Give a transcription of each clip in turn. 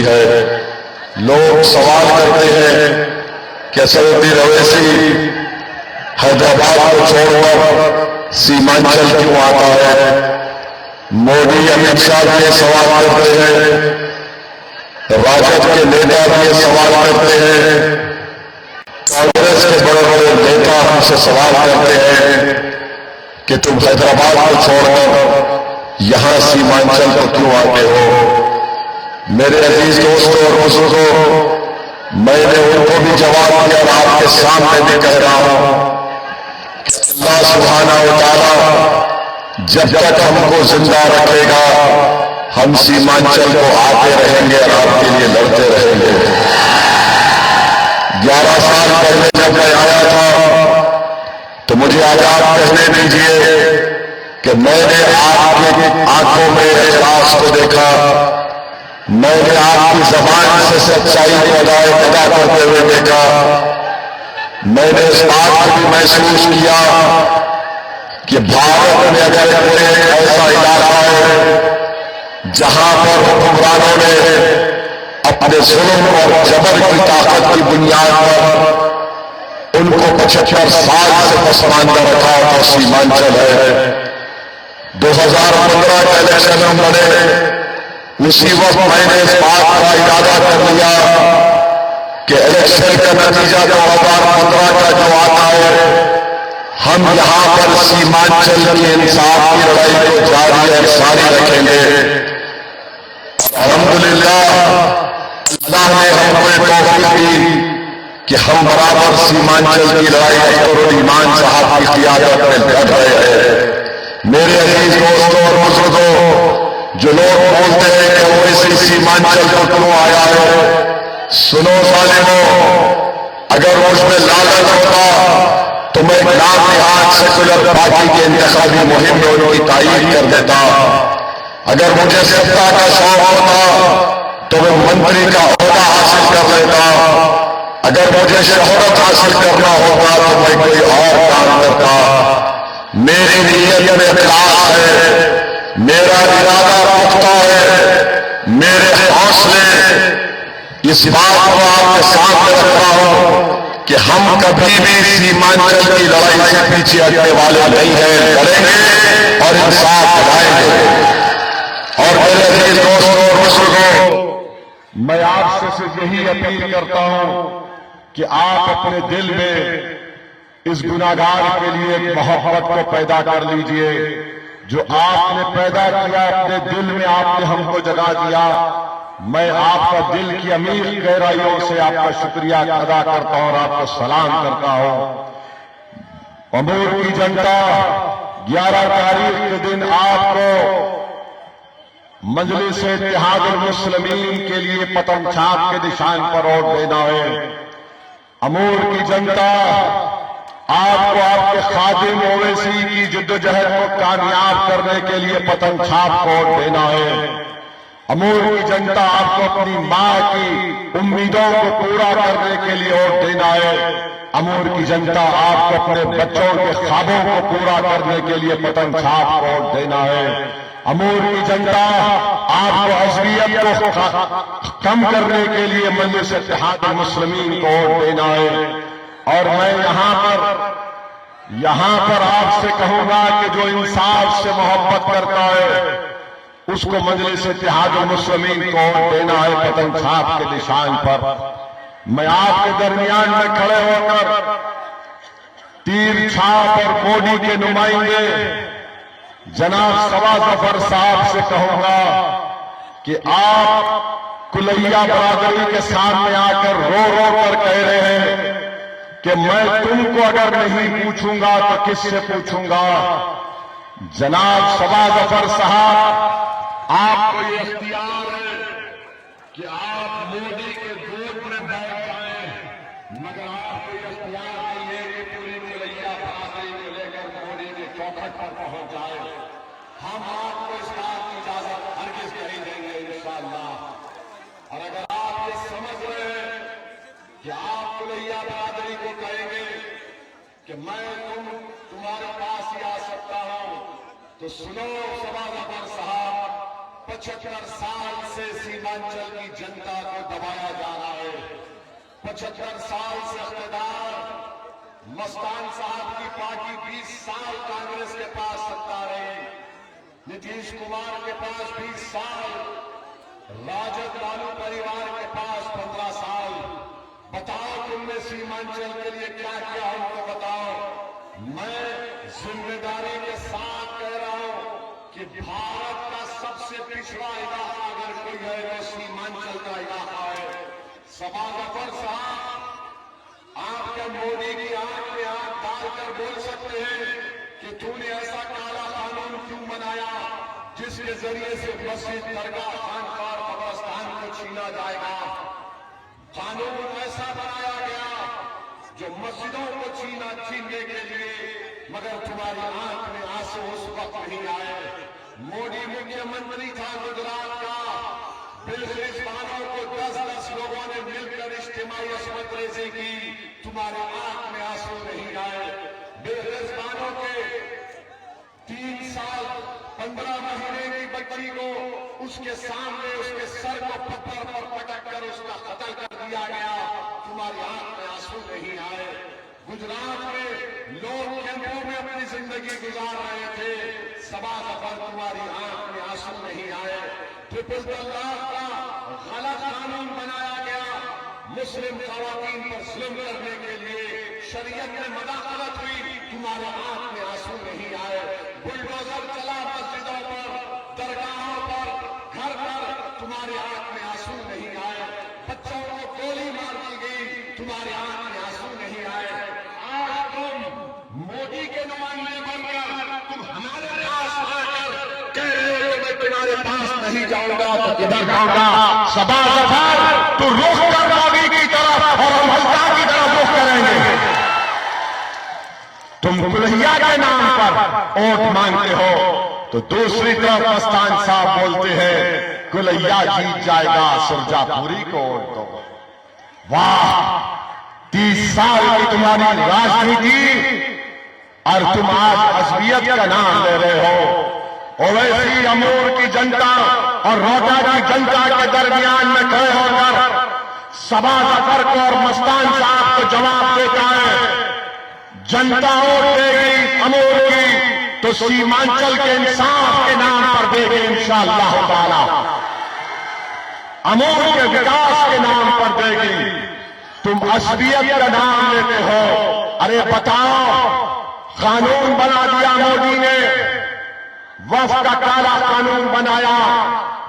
है। लोग सवाल करते हैं कि असदुद्दीन ओवैसी हैदराबाद को छोड़कर सीमांचल क्यों आता है। मोदी अमित शाह ये सवाल करते हैं, राजद के नेता भी ये सवाल करते हैं, कांग्रेस के बड़े बड़े नेता हमसे सवाल करते हैं कि तुम हैदराबाद को छोड़कर यहां सीमांचल को क्यों आते हो। मेरे अजीज दोस्तों और बुजुर्गों, मैंने उनको भी जवाब दिया और आपके सामने भी कह रहा हूं कि अल्लाह सुब्हानहू व तआला जब तक हमको जिंदा रखेगा हम सीमांचल को आते रहेंगे और आपके लिए लड़ते रहेंगे। 11 साल पहले जब मैं आया था तो मुझे आजाद कहने दीजिए कि मैंने आपकी आंखों में इखलास को देखा, मैंने आपकी जबान से सच्चाई को अदा करते हुए देखा। मैंने इस बात को भी महसूस किया कि भारत में अगर कोई ऐसा इलाका है जहां पर हुक्मरानों ने अपने जुल्म और जबर की ताकत की बुनियाद पर उनको 75 साल से पसमानदा रखा तो सीमांचल है। 2015 के इलेक्शन में लड़े, उसी वक्त मैंने इस बात का इरादा कर लिया कि इलेक्शन का नतीजा 2015 का जो आता है हम यहां पर सीमांचल के इंसाफ की लड़ाई को जारी और सारी रखेंगे। अल्हम्दुलिल्लाह अल्लाह ने हमको तौफीक दी कि हम बराबर सीमांचल की लड़ाई अख्तरुल ईमान साहब की क़ियादत में लड़ रहे हैं। मेरे अजीज दोस्तों और बुजुर्गों, जो लोग बोलते हैं कि ओवैसी सीमांचल को क्यों आया है, सुनो जालिमों, अगर मुझमें लालच होता तो मैं नाम निहाद सेकुलर पार्टी के इंतखाबी मुहिम में उनकी तारीफ कर देता। अगर मुझे सत्ता का शौक होता तो मैं मंत्री का ओहदा हासिल कर लेता। अगर मुझे शोहरत हासिल करना होता तो मैं कोई और काम करता। मेरी नीयत में इखलास है, मेरा इरादा पुख्ता है, मेरे हौसले इस बात को आपके सामने रख रहा हूं कि हम कभी भी सीमांचल की लड़ाई से पीछे हटने वाले नहीं हैं, लड़ेंगे और इंसाफ दिलाएंगे। और मेरे अजीज दोस्तों और बुजुर्गों, मैं आपसे सिर्फ यही अपील करता हूं कि आप अपने दिल में इस गुनाहगार के लिए एक मोहब्बत को पैदा कर लीजिए। जो आपने पैदा किया अपने दिल में, आपने हमको जगा दिया। मैं आपका दिल की अमीर गहराइयों से आपका शुक्रिया अदा करता हूं और आपको सलाम करता हूं। अमूर की जनता 11 तारीख के दिन आपको मजलिस इत्तेहादुल मुस्लिमीन के लिए पतंग छाप के निशान पर वोट देना है। अमूर की जनता आपको आपके खादिम ओवैसी की जिद्दोजहद को कामयाब करने के लिए पतंग छाप को वोट देना है। अमूर की जनता आपको अपनी मां की उम्मीदों को पूरा करने के लिए वोट देना है। अमूर की जनता आपको अपने बच्चों के ख्वाबों को पूरा करने के लिए पतंग छाप को वोट देना है। अमूर की जनता आपको अज़बियत को कम करने के लिए मजलिस इत्तेहादुल मुस्लिमीन को वोट देना है। और मैं यहां पर आपसे कहूंगा कि जो इंसाफ से मोहब्बत करता है उसको मजलिस इत्तेहादुल मुस्लिमीन को वोट देना है पतंग छाप के निशान पर। मैं आपके दरमियान में खड़े होकर तीर छाप और मोदी के नुमाइंदे जनाब सवा जफर साहब से कहूंगा कि आप कुलैया बरादरी के सामने आकर रो रो कर कह रहे हैं कि मैं तुमको अगर नहीं पूछूंगा तो किससे पूछूंगा। जनाब सवा जफर साहब, आपको ये इख्तियार है कि आप मोदी के गोद में बैठ जाएं, मगर आपको ये इख्तियार नहीं है कि पूरी कुलैया बरादरी को लेकर मोदी के चौखट पर पहुंच जाए। हम आपको इस बात की इजाजत हरगिज़ नहीं देंगे इंशाअल्लाह। और अगर आप ये समझ रहे हैं कि आप कुलैया बरादरी को कहेंगे कि मैं तुम्हारे पास ही आ सकता हूं, तो सुनो सवा जफर साहब, 75 साल से सीमांचल की जनता को दबाया जा रहा है। 75 साल से इक़्तिदार मस्तान साहब की पार्टी 20 साल कांग्रेस के पास सत्ता रही, नीतीश कुमार के पास 20 साल, राजद लालू परिवार के पास 15 साल। बताओ तुमने सीमांचल के लिए क्या किया, हमको बताओ। मैं जिम्मेदारी के साथ कह रहा हूं कि भारत का सबसे पिछड़ा इलाका अगर कोई है वो सीमांचल का इलाका है। सबा जफर साहब, आप क्या मोदी की आंख में आंख डालकर बोल सकते हैं कि तूने ऐसा काला कानून क्यों बनाया जिसके जरिए से मस्जिद, दरगाह, खानकार, कब्रिस्तान को छीना जाएगा? कानून ऐसा बनाया गया जो मस्जिदों को छीनने के लिए, मगर तुम्हारी आंख में आंसू उस वक्त नहीं आए। मोदी मुख्यमंत्री था गुजरात का, बिल्किस्तानों को 10-10 लोगों ने मिलकर इज्तिमाई असमत रेज़ी की, तुम्हारे आंख में आंसू नहीं आए। बिल्किस्तानों के 3 साल 15 महीने की बच्ची को उसके सामने उसके सर को पत्थर पर पटक कर उसका कत्ल कर दिया गया, तुम्हारी आंख में आंसू नहीं आए। गुजरात में लोग कैंपों में अपनी जिंदगी गुजार रहे थे, सबा जफर तुम्हारी आंख में आंसू नहीं आए। ट्रिपल तलाक का गलत कानून बनाया गया मुस्लिम खवातीन पर जुल्म करने के लिए, शरीयत में मदाखलत हुई, तुम्हारे आंख में आंसू नहीं आए। बुलडोजर चला मस्जिदों पर, दरगाहों पर, घर पर, तुम्हारे आंख में आंसू नहीं आए। बच्चों को गोली मार दी गई, तुम्हारे आंख में आंसू नहीं आए। आज तुम मोदी के नुमाइंदे बनकर तुम हमारे पास आकर कह रहे हो मैं तुम्हारे पास नहीं जाऊंगा तो किधर जाऊंगा? सबा जफर, तू रुख कर मोदी की तरफ और हम हल्का की तरफ रुख करेंगे। तुम कुल्हिया के नाम पर वोट मांगते हो तो दूसरी तरफ मस्तान साहब बोलते हैं कुल्हिया जीत जाएगा, सुरजापुरी को वोट दो। वाह, 30 साल की तुम्हारी राजनीति और तुम आज असबियत का नाम ले रहे हो। ओवैसी अमूर की जनता और रोटा की जनता के दरमियान में खड़े होकर सबा जफर को और मस्तान साहब को जवाब देता है, जनता वोट देगी अमूर की तो सीमांचल के इंसाफ के नाम पर देगी इंशाअल्लाह ताला, अमूर के विकास के नाम पर देगी। तुम असबियत का नाम लेते हो। अरे बताओ, कानून बना दिया मोदी ने, वक्फ का काला कानून बनाया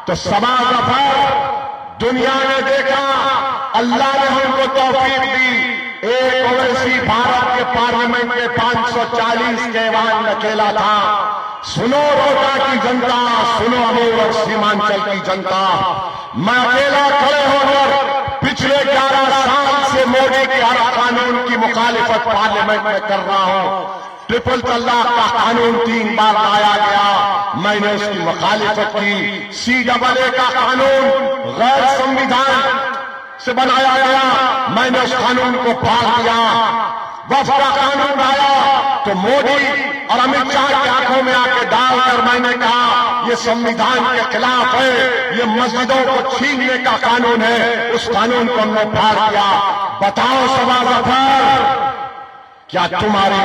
तो सबा जफर दुनिया ने देखा, अल्लाह ने हमको तौफीक दी। एक ओवैसी भारत के पार्लियामेंट में 540 के ऐवान में अकेला था। सुनो रोटा की जनता, सुनो अमूर और सीमांचल की जनता, मैं अकेला खड़े होकर पिछले 11 साल से मोदी के हर कानून की मुखालिफत पार्लियामेंट में कर रहा हूं। ट्रिपल तलाक का कानून 3 बार लाया गया, मैंने उसकी मुखालिफत की। CAA का कानून गैर संविधान से बनाया गया, मैंने उस कानून को फाड़ दिया। वक्फ का कानून आया तो मोदी और अमित शाह की आंखों में आके डालकर मैंने कहा ये संविधान के खिलाफ है, ये मस्जिदों को छीनने का कानून है, उस कानून को हमने फाड़ दिया। बताओ सबा जफर, क्या तुम्हारे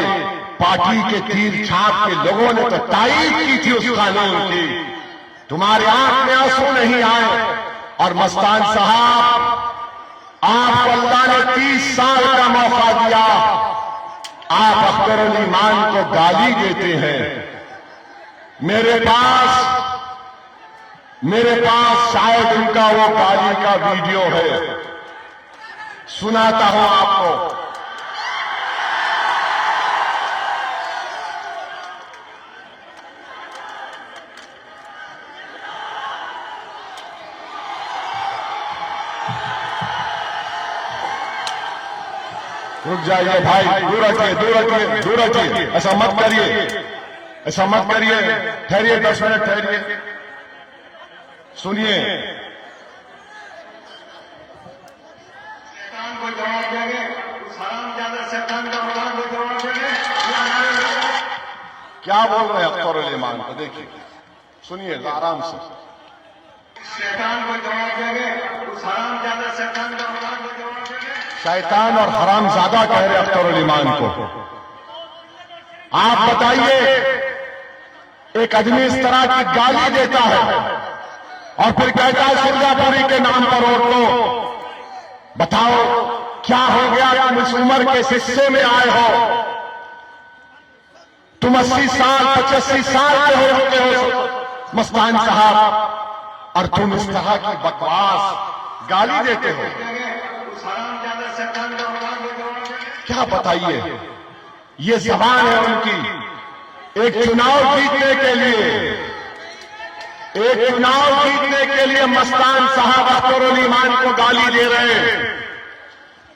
पार्टी के तीर छाप के लोगों ने तो तारीफ की थी उस कानून की, तुम्हारे आंख में आंसू नहीं आए। और मस्तान साहब, आपको अल्लाह ने 30 साल का मौका दिया, आप अख्तरुल ईमान को गाली देते हैं। मेरे पास शायद उनका वो गाली का वीडियो है, सुनाता हूं आपको। रुक जाइए भाई, दूर हटिए, ऐसा मत करिए, ठहरिए 10 मिनट ठहरिए, सुनिए। शैतान को जवाब देंगे, हरामजादा शैतान का भगवान को जवाब देंगे। क्या बोल रहे हैं अख्तरुल ईमान को, देखिए, सुनिए आराम से। शैतान को जवाब देंगे, उस हरामजादा शैतान का औलाद को जवाब देंगे। शैतान और हरामजादा कह रहे अख्तरुल ईमान को। आप बताइए, एक आदमी इस तरह की गाली देता है और फिर कहता है सिंगापुरी के नाम पर औरतों, बताओ क्या हो गया? तुम इस उम्र के हिस्से में आए हो, तुम 80 साल 85 साल के हो चुके हो मस्तान साहब, और तुम इस तरह की बकवास गाली देते हो। उस हरामजादा शैतान का औलाद को जवाब देंगे। क्या बताइए, ये जबान है उनकी। एक चुनाव जीतने के लिए मस्तान साहब अख्तरुल ईमान को गाली दे रहे हैं।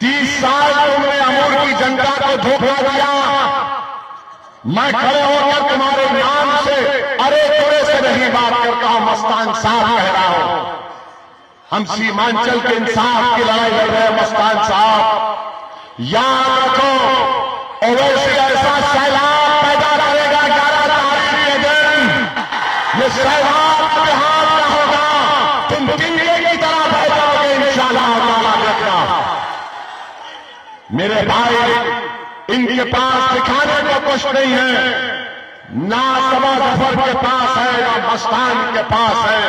30 साल तुमने अमूर की जनता को धोखा दिया। मैं खड़े होकर तुम्हारे नाम से अरे तुरे से नहीं बात करता हूं, मस्तान साहब कह रहा हूं। हम सीमांचल के इंसाफ की लड़ाई लड़ रहे हैं मस्तान साहब। याद रखो, ओवैसी ऐसा सैलाब पैदा करेगा 11 तारीख के दिन। ये सैलाब बिहार का होगा, तुम तिनके की तरह बह जाओगे इंशाअल्लाह ताला। देखना मेरे भाई, इनके पास दिखाने को कुछ नहीं है, ना सबा जफर के पास है ना मस्तान के पास है।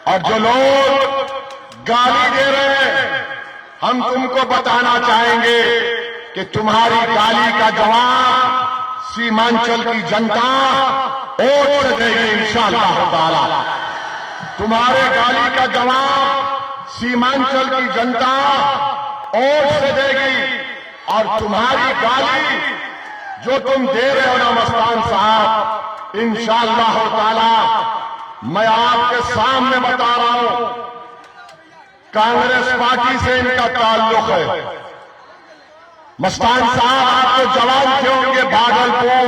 और जो लोग गाली दे रहे हैं, हम तुमको बताना चाहेंगे कि तुम्हारी गाली का जवाब सीमांचल की जनता वोट से देगी इंशाअल्लाह ताला। तुम्हारे गाली का जवाब सीमांचल की जनता वोट से देगी। और तुम्हारी गाली जो तुम दे रहे हो ना मस्तान साहब, इंशाअल्लाह ताला मैं आपके सामने बता रहा हूं, कांग्रेस पार्टी से इनका ताल्लुक है। मस्तान साहब आपको जवाब होंगे भागलपुर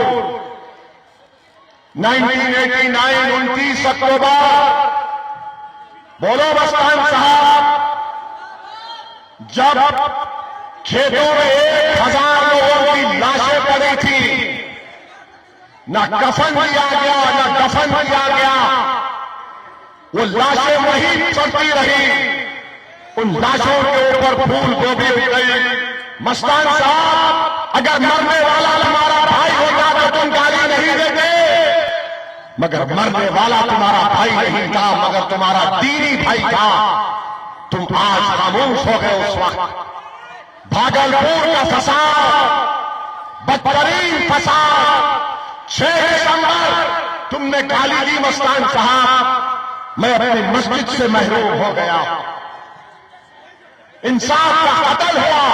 1989 29 अक्टूबर। बोलो मस्तान साहब, जब खेतों में 1000 लोगों की लाशें पड़ी थी, न कफन दिया गया न दफन किया गया, वो लाशें वहीं पड़ती रही, उन लाशों के ऊपर फूल गोभी उग गई। मस्तान साहब, अगर मरने वाला तुम्हारा भाई होता तो तुम गाली नहीं देते, मगर मरने वाला तुम्हारा भाई नहीं था, मगर तुम्हारा दीनी भाई था। तुम आज खामोश हो गए। उस वक्त भागलपुर का फसाद, बदतरीन फसाद, 6 दिसंबर तुमने गाली दी मस्तान साहब, मैं अपनी मस्जिद से महरूम हो गया। इंसाफ का कत्ल हुआ,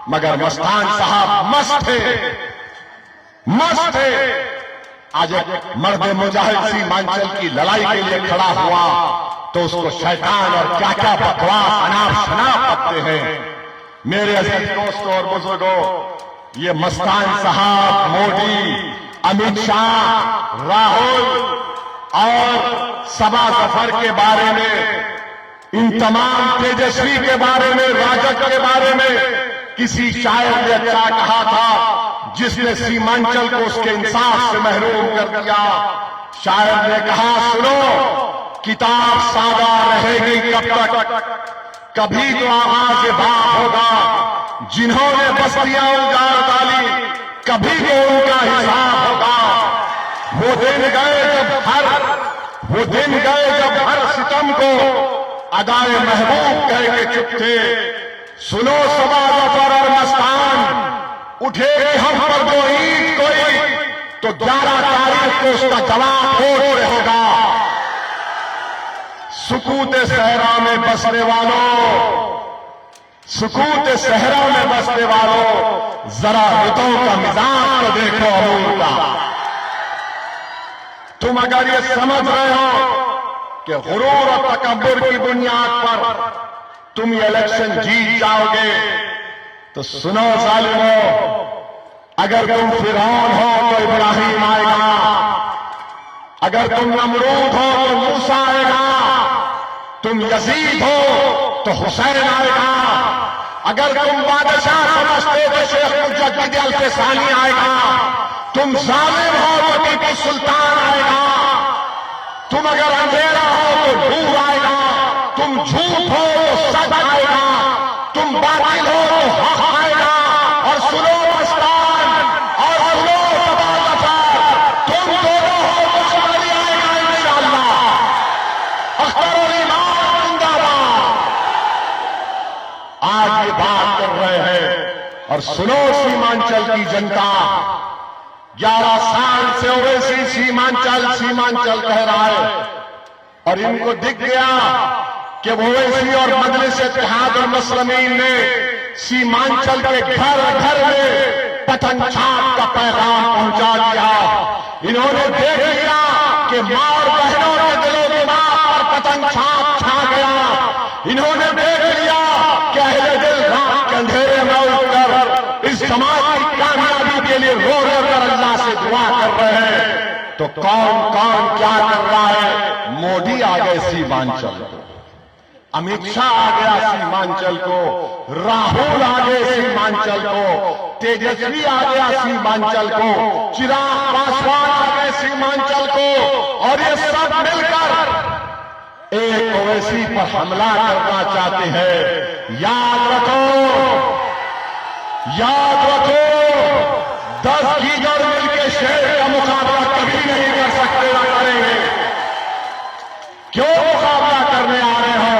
मगर मस्तान साहब मस्त थे। आज एक मर्द मुजाहिद सीमांचल की लड़ाई के लिए खड़ा हुआ तो उसको शैतान और क्या क्या बकवास अनाप शनाप करते हैं। मेरे अजीज दोस्तों और बुजुर्गों, ये मस्तान साहब, मोदी, अमित शाह, राहुल और सबा जफर के बारे में, इन तमाम तेजस्वी के बारे में, राजग के बारे में किसी शायर ने अच्छा कहा था, जिसने सीमांचल को उसके इंसाफ से महरूम कर दिया। शायर ने कहा, सुनो किताब सादा रहेगी कब तक, कभी तो आवाज बाप होगा। जिन्होंने बस्तियां उजाड़ डाली, कभी तो उनका हिसाब होगा। वो दिन गए जब हर सितम को अदाए महबूब कह के चुप थे। सुनो सबा जफर और मस्तान, उठेगी हम पर जो ईद कोई तो 11 तारीख को उसका जवाब वोट होगा। सुकूत सहरा में बसने वालों, सुकूत सहरा में बसने वालों, जरा रुतों का मिजाज तो देखो अमूल का। तुम अगर ये समझ रहे हो कि गुरूर और तकब्बुर की बुनियाद पर तुम ये इलेक्शन जीत जाओगे, तो सुनो जालिमों, अगर तुम फिरौन हो तो इब्राहिम आएगा, अगर तुम नमरूद हो तो मूसा आएगा, तुम यजीद हो तो हुसैन आएगा, अगर तुम बादशाह समझते तो शेख मुजद्दिद अल-फिसानी आएगा, तुम जालिम हो तो टीपू सुल्तान आएगा, तुम अगर अंधेरा हो तो नूर आएगा, तुम झूठ हो तो सच आएगा, तुम बातिल हो तो हक आएगा। और सुनो मस्तान और सुनो तबादफर, तुम दोनों हो तो अमली आएगा इंशाअल्लाह। अख्तरुल ईमान जिंदाबाद। आज ये बात कर रहे हैं और सुनो सीमांचल की जनता, 11 साल से ओवैसी सीमांचल कह रहा है और इनको दिख गया कि ओवैसी और मजलिस इत्तेहाद और मुस्लिमीन ने सीमांचल के घर घर में पतन छाप का पैगाम पहुंचा दिया। इन्होंने देख लिया कि मां और बहनों के दिलों दिमाग पर पतन छाप छा गया। इन्होंने देख लिया कि अहले दिल रात के अंधेरे में उठकर इस समाज की कामयाबी के लिए रो रो कर अल्लाह से दुआ कर रहे हैं। तो कौन कौन क्या कर रहा है? मोदी आ गए सीमांचल को, अमित शाह आ गया सीमांचल को, राहुल आ गए सीमांचल को, तेजस्वी आ गया सीमांचल को, चिराग पासवान आ गए सीमांचल को। और ये सब मिलकर एक ओवैसी पर हमला करना चाहते हैं। याद रखो, याद रखो, 10 गीगर मिलकर शेर का मुकाबला कभी नहीं कर सकते, ना करेंगे। क्यों मुकाबला करने आ रहे हो?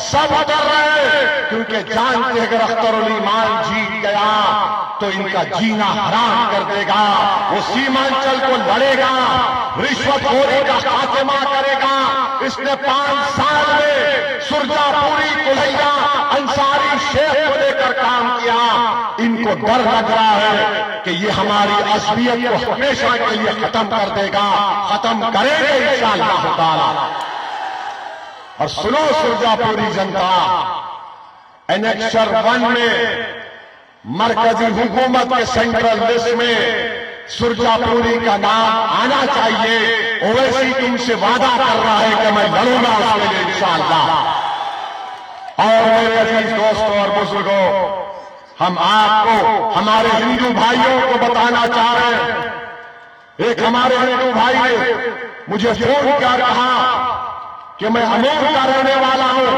सब डर रहे हैं क्योंकि जानते अगर अख्तरुल ईमान जीत गया तो इनका जीना हराम कर देगा। वो सीमांचल को लड़ेगा, रिश्वतखोरी का खात्मा करेगा। इसने 5 साल में सुरजापुरी, कुल्हैया, अंसारी, शेख को लेकर काम किया। इनको डर लग रहा है कि ये हमारी असलियत को हमेशा के लिए खत्म कर देगा। खत्म करेंगे इंशाअल्लाह ताला। और सुनो सुरजापुरी जनता, एनेक्सर 1 में मरकजी हुकूमत के सेंट्रल लिस्ट में सुरजापुरी का नाम आना चाहिए। ओवैसी तुमसे वादा कर रहा है कि मैं लड़ूंगा उसके लिए इंशाअल्लाह। और मेरे अजीज दोस्तों और बुजुर्गों, हम आपको, हमारे हिंदू भाइयों को बताना चाह रहे हैं। एक हमारे हिंदू भाई ने मुझे फोन किया, कहा कि मैं अमूर का रहने वाला हूं,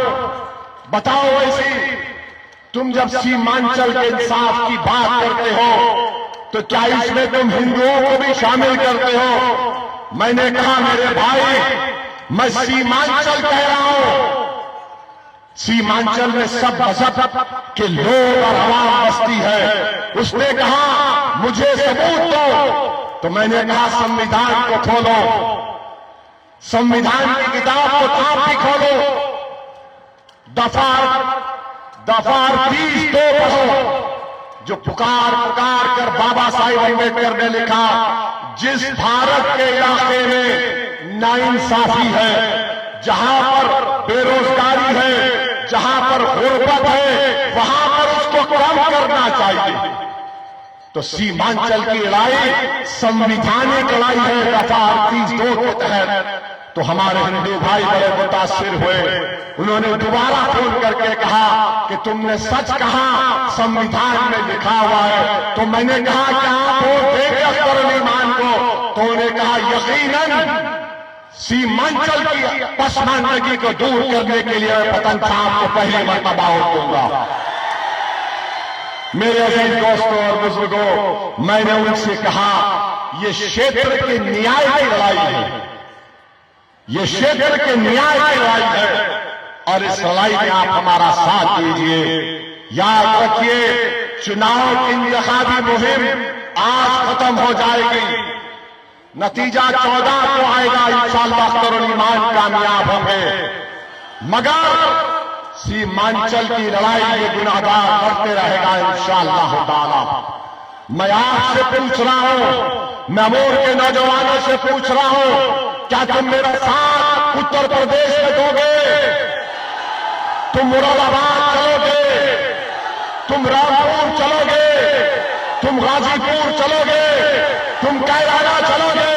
बताओ वैसी तुम जब सीमांचल के इंसाफ की बात करते हो तो क्या इसमें तुम हिंदुओं को भी शामिल करते हो? मैंने कहा मेरे भाई, मैं सीमांचल कह रहा हूं, सीमांचल में सब मजहब के लोग और आवाम बसती है। उसने कहा मुझे सबूत दो, तो मैंने कहा संविधान को खोलो, संविधान की किताब को आप भी खोलो, दफा 30 पढ़ो, जो पुकार कर बाबा साहिब अम्बेडकर ने लिखा, जिस भारत के इलाके में नाइंसाफी है, जहां पर बेरोजगारी है, जहां पर गुर्बत है, वहां पर उसको कम करना चाहिए। तो सीमांचल की लड़ाई संवैधानिक लड़ाई है दफा 32 के तहत। तो हमारे हिंदू भाई बड़े मुतासिर हुए। उन्होंने दोबारा फोन करके कहा कि तुमने सच कहा, संविधान में लिखा हुआ है। तो मैंने कहा कि आप वोट देंगे अख्तरुल ईमान को? तो उन्होंने कहा यकीनन सीमांचल की पसमानदगी को दूर करने के लिए पतन साहब को पहली मर्तबा वोट दूंगा। मेरे अजीज दोस्तों और बुजुर्गों, मैंने उनसे कहा ये क्षेत्र के न्याय की लड़ाई है, ये क्षेत्र के न्याय की लड़ाई है और इस लड़ाई में आप हमारा साथ दीजिए। याद रखिए, चुनाव की इंतखाबी मुहिम आज खत्म हो जाएगी, नतीजा 14 को आएगा इंशाअल्लाह। अख्तरुल ईमान कामयाब होंगे, मगर सीमांचल की लड़ाई में गुनाहगार करते रहेगा इंशाअल्लाह ताला। मैं आपसे पूछ रहा हूं, मैं अमूर के नौजवानों से पूछ रहा हूं, क्या तुम मेरा साथ उत्तर प्रदेश में दोगे? तुम मुरादाबाद चलोगे? तुम रामपुर चलोगे? तुम गाजीपुर चलोगे? तुम कैराना चलोगे?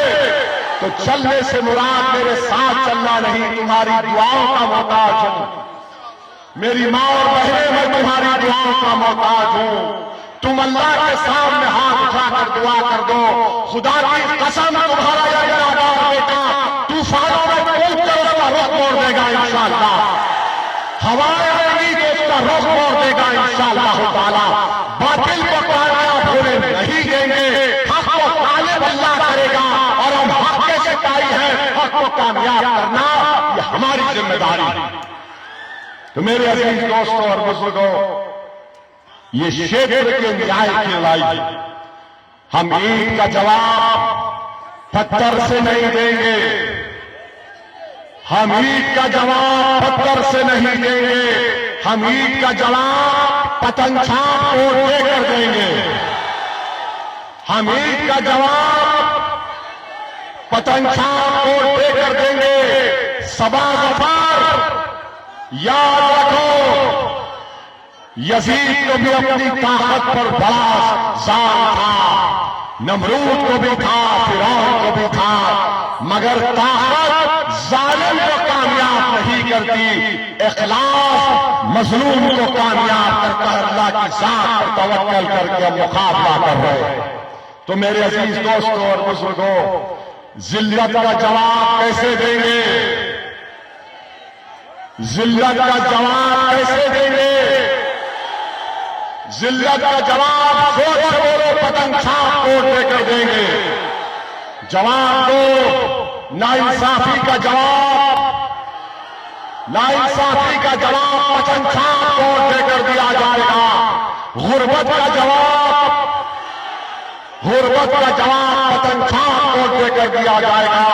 तो चलने से मुराद मेरे साथ चलना नहीं, तुम्हारी दुआओं का मोहताज हूं। मेरी मां और बहनें, मैं तुम्हारी दुआओं का मोहताज हूं। तुम अल्लाह के सामने हाथ उठाकर दुआ कर दो, खुदा की कसम तुम्हारा यह गुनाहगार बेटा सालों में कोई तरफ का रुख मोड़ देगा इंशाअल्लाह। हवाएं आएंगी तो उसका रुख मोड़ देगा इंशाअल्लाह ताला। बातिल को कामयाब होने नहीं देंगे, हक को गालिब अल्लाह करेगा और हम हक के सिपाही हैं। हक को कामयाब करना ये हमारी जिम्मेदारी है। तो मेरे अजीज दोस्तों और बुजुर्गों, ये क्षेत्र के न्याय की लड़ाई है। हम ईद का जवाब पत्थर से नहीं देंगे, हम ईद का जवाब पत्थर से नहीं देंगे, हम ईद का जवाब पतंग छाप को देकर देंगे। हम ईद का जवाब पतंग छाप को देकर देंगे। सबा गफार याद रखो, यजीद को भी अपनी ताकत पर बड़ा जान था, नमरूद को भी था, फिरौन को भी था, मगर ताकत जालिम को कामयाब नहीं करती। इखलास मजलूम को कामयाब करता है। अल्लाह की जात पर तवक्कल करके हम मुकाबला कर रहे हैं। तो मेरे अजीज दोस्तों और बुजुर्गों, जिल्लत का जवाब कैसे देंगे? जिल्लत का जवाब कैसे देंगे? जिल्लत का जवाब जोर से बोलो, पतंग छाप कोट देकर देंगे। जवाब दो, नाइंसाफी का जवाब, नाइंसाफी का जवाब पतंग छाप कोट देकर दिया जाएगा। गुर्बत का जवाब, गुर्बत का जवाब पतंग छाप कोट देकर दिया जाएगा।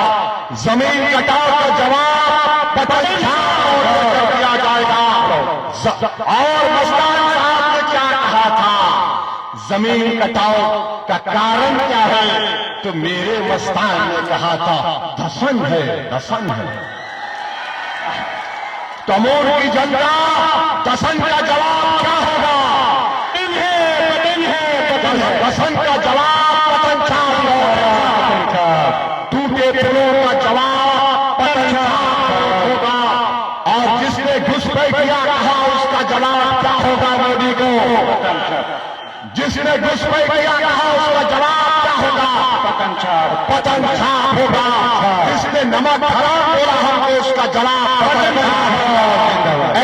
जमीन कटाव का जवाब पतंग छाप कोट देकर दिया जाएगा। और मस्तान साहब ने क्या कहा था? जमीन कटाव का कारण क्या है? तो मेरे मस्तान ने कहा था दफन है, दफन है। तमोर की जनता दफन का जवाब क्या होगा? दफन का जवाब पतंग छाप होगा। टूटे पुलों का जवाब पतंग छाप होगा। और जिसने घुसपैठिया कहा उसका जवाब क्या होगा मोदी को? जिसने घुसपैठिया कहा उसका जवाब क्या होगा? पतंग छाप, पतंग छाप होगा। जिसने नमक हराम बोला हमको उसका जवाब पतंग छाप होगा।